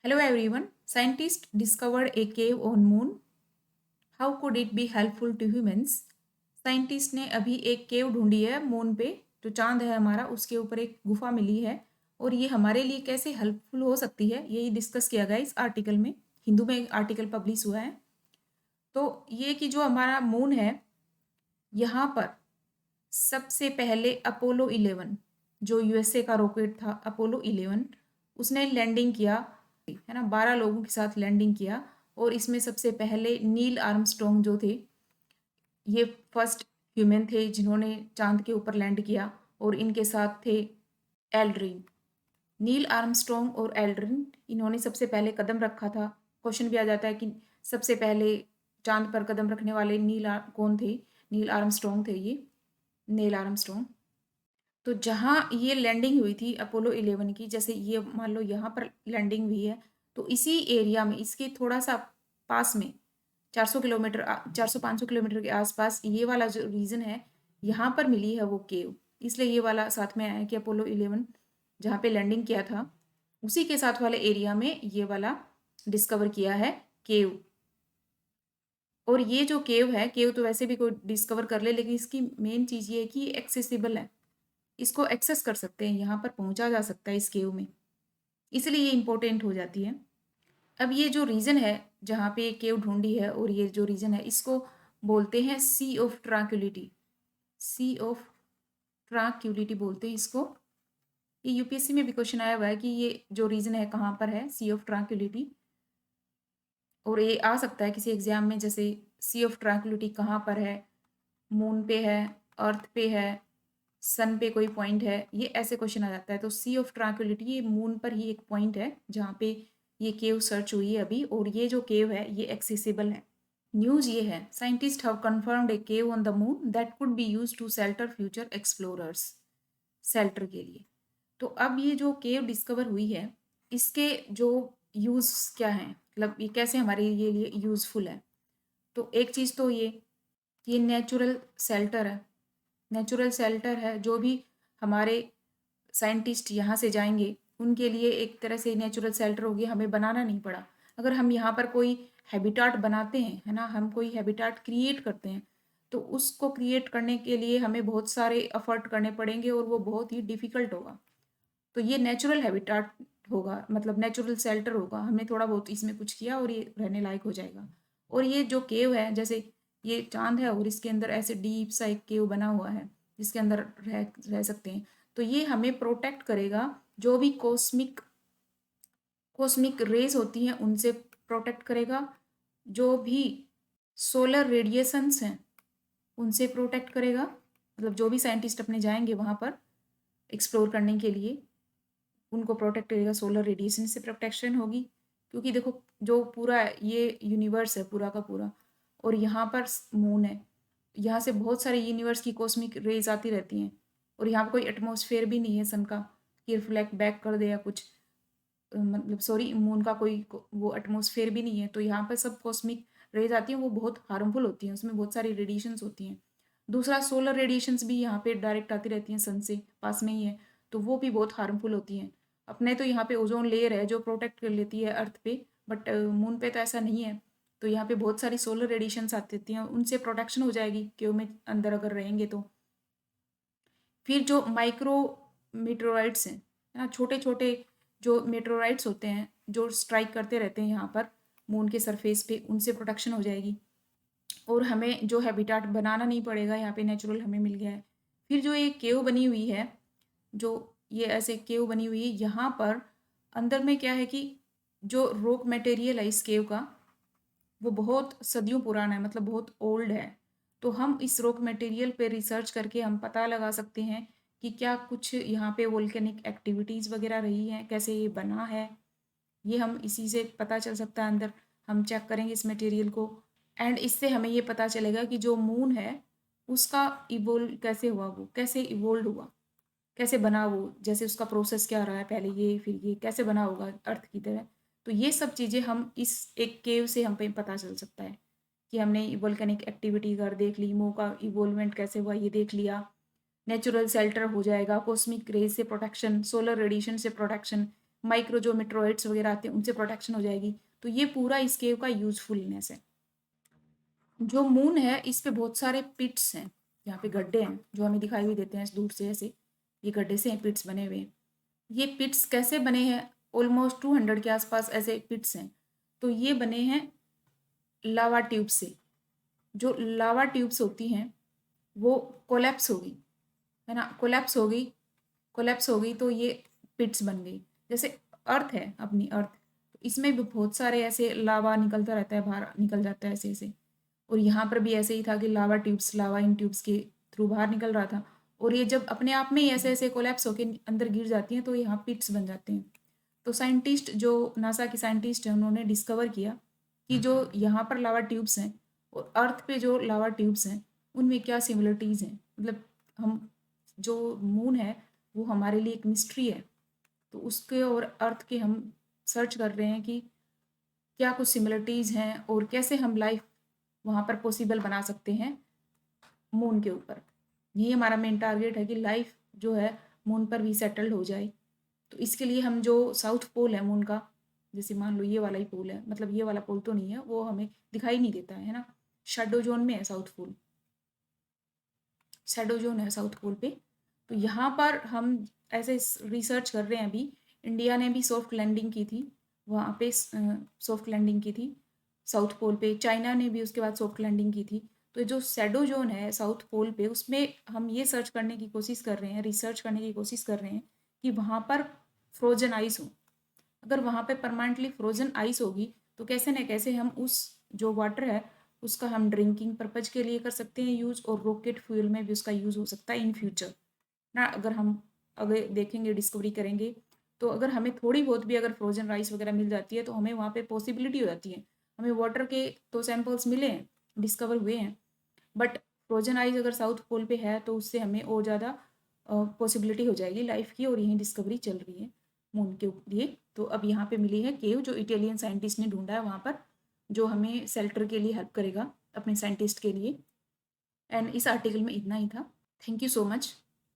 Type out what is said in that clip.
Hello everyone. Scientists discovered a cave on moon. How could it be helpful to humans? Scientist ने अभी एक केव ढूंढी है moon पे, जो चांद है हमारा, उसके ऊपर एक गुफा मिली है और ये हमारे लिए कैसे हेल्पफुल हो सकती है यही डिस्कस किया गया इस आर्टिकल में। हिंदू में एक आर्टिकल पब्लिश हुआ है। तो ये कि जो हमारा मून है, यहाँ पर सबसे पहले अपोलो 11, जो यूएसए का रॉकेट था अपोलो 11, उसने लैंडिंग किया, है ना, 12 लोगों के साथ लैंडिंग किया। और इसमें सबसे पहले नील आर्मस्ट्रॉन्ग जो थे, ये फर्स्ट ह्यूमन थे जिन्होंने चांद के ऊपर लैंड किया। और इनके साथ थे एल्ड्रिन। नील आर्मस्ट्रॉन्ग और एल्ड्रिन, इन्होंने सबसे पहले कदम रखा था। क्वेश्चन भी आ जाता है कि सबसे पहले चांद पर कदम रखने वाले कौन थे? नील आर्मस्ट्रॉन्ग थे ये, नील आर्मस्ट्रॉन्ग। तो जहाँ ये लैंडिंग हुई थी अपोलो 11 की, जैसे ये मान लो यहाँ पर लैंडिंग हुई है, तो इसी एरिया में, इसके थोड़ा सा पास में, 400 किलोमीटर 400-500 किलोमीटर के आसपास ये वाला जो रीजन है, यहाँ पर मिली है वो केव। इसलिए ये वाला साथ में आया है कि अपोलो 11 जहाँ पे लैंडिंग किया था, उसी के साथ वाले एरिया में ये वाला डिस्कवर किया है केव। और ये जो केव है, केव तो वैसे भी कोई डिस्कवर कर ले, लेकिन इसकी मेन चीज़ ये है कि एक्सेसिबल है, इसको एक्सेस कर सकते हैं, यहाँ पर पहुँचा जा सकता है इस केव में, इसलिए ये इम्पोर्टेंट हो जाती है। अब ये जो रीजन है जहाँ पे केव ढूंढी है, और ये जो रीजन है, इसको बोलते हैं sea of tranquility. Sea of tranquility बोलते हैं इसको। ये यूपीएससी में भी क्वेश्चन आया हुआ है कि ये जो रीजन है कहाँ पर है, सी ऑफ ट्रैंक्विलिटी। और ये आ सकता है किसी एग्जाम में, जैसे सी ऑफ ट्रैंक्विलिटी कहाँ पर है, मून पे है, अर्थ पे है, सन पे कोई पॉइंट है, ये ऐसे क्वेश्चन आ जाता है। तो सी ऑफ ट्रैंक्विलिटी ये मून पर ही एक पॉइंट है जहाँ पे ये केव सर्च हुई है अभी, और ये जो केव है ये एक्सेसिबल है। न्यूज़ ये है, scientists have confirmed a cave on the moon that could be used to shelter future explorers. Shelter के लिए। तो अब ये जो केव डिस्कवर हुई है, इसके जो यूज़ क्या हैं, मतलब ये कैसे हमारे लिए यूज़फुल है। तो एक चीज़ तो ये नेचुरल शेल्टर है। नेचुरल शेल्टर है, जो भी हमारे साइंटिस्ट यहाँ से जाएंगे उनके लिए एक तरह से नेचुरल शेल्टर हो गया, हमें बनाना नहीं पड़ा। अगर हम यहाँ पर कोई हैबिटाट बनाते हैं, है ना, हम कोई हैबिटाट क्रिएट करते हैं, तो उसको क्रिएट करने के लिए हमें बहुत सारे एफर्ट करने पड़ेंगे और वो बहुत ही डिफ़िकल्ट होगा। तो ये नेचुरल हैबिटाट होगा, मतलब नेचुरल शेल्टर होगा, हमने थोड़ा बहुत इसमें कुछ किया और ये रहने लायक हो जाएगा। और ये जो केव है, जैसे ये चांद है और इसके अंदर ऐसे डीप सा एक केव बना हुआ है जिसके अंदर रह सकते हैं, तो ये हमें प्रोटेक्ट करेगा। जो भी कॉस्मिक रेज होती हैं उनसे प्रोटेक्ट करेगा, जो भी सोलर रेडिएशंस हैं उनसे प्रोटेक्ट करेगा। मतलब जो भी साइंटिस्ट अपने जाएंगे वहाँ पर एक्सप्लोर करने के लिए, उनको प्रोटेक्ट करेगा, सोलर रेडिएशन से प्रोटेक्शन होगी। क्योंकि देखो, जो पूरा ये यूनिवर्स है पूरा का पूरा, और यहाँ पर मून है, यहाँ से बहुत सारे यूनिवर्स की कॉस्मिक रेज आती रहती हैं, और यहाँ पर कोई एटमॉस्फेयर भी नहीं है सन का कि रिफ्लेक्ट बैक कर दे या कुछ, मतलब सॉरी, मून का कोई वो एटमॉस्फेयर भी नहीं है। तो यहाँ पर सब कॉस्मिक रेज आती हैं, वो बहुत हार्मफुल होती हैं, उसमें बहुत सारी रेडिएशंस होती हैं। दूसरा, सोलर रेडिएशंस भी यहाँ पे डायरेक्ट आती रहती हैं, सन से पास में ही है, तो वो भी बहुत हार्मफुल होती हैं। अपने तो यहाँ पे ओजोन लेयर है जो प्रोटेक्ट कर लेती है अर्थ पे, बट मून पे तो ऐसा नहीं है। तो यहाँ पे बहुत सारी सोलर रेडिएशंस आती रहती हैं, उनसे प्रोटेक्शन हो जाएगी केव में अंदर अगर रहेंगे तो। फिर जो माइक्रो मीटरोइड्स हैं, है ना, छोटे छोटे जो मेट्रोराइट्स होते हैं जो स्ट्राइक करते रहते हैं यहाँ पर मून के सरफेस पे, उनसे प्रोटेक्शन हो जाएगी। और हमें जो हैबिटाट बनाना नहीं पड़ेगा, यहाँ पे नेचुरल हमें मिल गया है। फिर जो ये केव बनी हुई है, जो ये ऐसे केव बनी हुई है, यहाँ पर अंदर में क्या है कि जो रॉक मटेरियल है इस केव का, वो बहुत सदियों पुराना है, मतलब बहुत ओल्ड है। तो हम इस रॉक मटेरियल पे रिसर्च करके हम पता लगा सकते हैं कि क्या कुछ यहाँ पे वोल्केनिक एक्टिविटीज़ वगैरह रही हैं, कैसे ये बना है, ये हम इसी से पता चल सकता है। अंदर हम चेक करेंगे इस मटेरियल को, एंड इससे हमें ये पता चलेगा कि जो मून है उसका इवोल्व कैसे हुआ, वो कैसे इवोल्व हुआ, कैसे बना वो, जैसे उसका प्रोसेस क्या रहा है, पहले ये फिर ये कैसे बना होगा अर्थ की तरह। तो ये सब चीज़ें हम इस एक केव से हम पे पता चल सकता है कि हमने वोल्केनिक एक्टिविटी कर देख ली, मून का इवोल्वमेंट कैसे हुआ ये देख लिया, नेचुरल शेल्टर हो जाएगा, कॉस्मिक रेज से प्रोटेक्शन, सोलर रेडिएशन से प्रोटेक्शन, माइक्रो जो मेट्रोइड्स वगैरह आते हैं उनसे प्रोटेक्शन हो जाएगी। तो ये पूरा इस केव का यूजफुलनेस है। जो मून है इस पे बहुत सारे पिट्स हैं, यहाँ पे गड्ढे हैं जो हमें दिखाई भी देते हैं दूर से ऐसे, ये गड्ढे से हैं, पिट्स बने हुए हैं। ये पिट्स कैसे बने हैं? ऑलमोस्ट 200 के आसपास ऐसे पिट्स हैं। तो ये बने हैं लावा ट्यूब से। जो लावा ट्यूब्स होती हैं वो कोलैप्स हो गई, है ना, कोलैप्स हो गई तो ये पिट्स बन गई। जैसे अर्थ है, अपनी अर्थ, तो इसमें भी बहुत सारे ऐसे लावा निकलता रहता है, बाहर निकल जाता है ऐसे ऐसे। और यहाँ पर भी ऐसे ही था कि लावा ट्यूब्स, लावा इन ट्यूब्स के थ्रू बाहर निकल रहा था। और ये जब अपने आप में ही ऐसे ऐसे कोलैप्स होके अंदर गिर जाती हैं तो यहाँ पिट्स बन जाते हैं। तो साइंटिस्ट जो नासा के साइंटिस्ट हैं उन्होंने डिस्कवर किया कि जो यहाँ पर लावा ट्यूब्स हैं और अर्थ पे जो लावा ट्यूब्स हैं उनमें क्या सिमिलरिटीज़ हैं। मतलब हम जो मून है वो हमारे लिए एक मिस्ट्री है, तो उसके और अर्थ के हम सर्च कर रहे हैं कि क्या कुछ सिमिलरिटीज़ हैं और कैसे हम लाइफ वहाँ पर पॉसिबल बना सकते हैं मून के ऊपर। यही हमारा मेन टारगेट है कि लाइफ जो है मून पर भी सेटल्ड हो जाए। तो इसके लिए हम जो साउथ पोल है मून का, जैसे मान लो ये वाला ही पोल है, मतलब ये वाला पोल तो नहीं है, वो हमें दिखाई नहीं देता है ना, शैडो जोन में है साउथ पोल, शैडो जोन है साउथ पोल पे। तो यहाँ पर हम ऐसे रिसर्च कर रहे हैं अभी। इंडिया ने भी सॉफ्ट लैंडिंग की थी वहाँ पे, सॉफ्ट लैंडिंग की थी साउथ पोल पे। चाइना ने भी उसके बाद सॉफ्ट लैंडिंग की थी। तो जो शैडो जोन है साउथ पोल पे, उसमें हम ये सर्च करने की कोशिश कर रहे हैं, रिसर्च करने की कोशिश कर रहे हैं कि वहाँ पर फ्रोजन आइस हो। अगर वहाँ पे परमानेंटली फ्रोजन आइस होगी तो कैसे न कैसे हम उस जो वाटर है उसका हम ड्रिंकिंग पर्पज के लिए कर सकते हैं यूज़, और रॉकेट फ्यूल में भी उसका यूज़ हो सकता है इन फ्यूचर ना। अगर देखेंगे, डिस्कवरी करेंगे, तो अगर हमें थोड़ी बहुत भी अगर फ्रोजन राइस वगैरह मिल जाती है तो हमें वहाँ पे पॉसिबिलिटी हो जाती है। हमें वाटर के तो सैंपल्स मिले हैं, डिस्कवर हुए हैं, बट फ्रोजन आइस अगर साउथ पोल पे है तो उससे हमें और ज़्यादा पॉसिबिलिटी हो जाएगी लाइफ की, और यही डिस्कवरी चल रही है मून के लिए। तो अब यहाँ पे मिली है केव जो इटालियन साइंटिस्ट ने ढूंढा है वहाँ पर, जो हमें शेल्टर के लिए हेल्प करेगा अपने साइंटिस्ट के लिए। एंड इस आर्टिकल में इतना ही था। Thank you so much.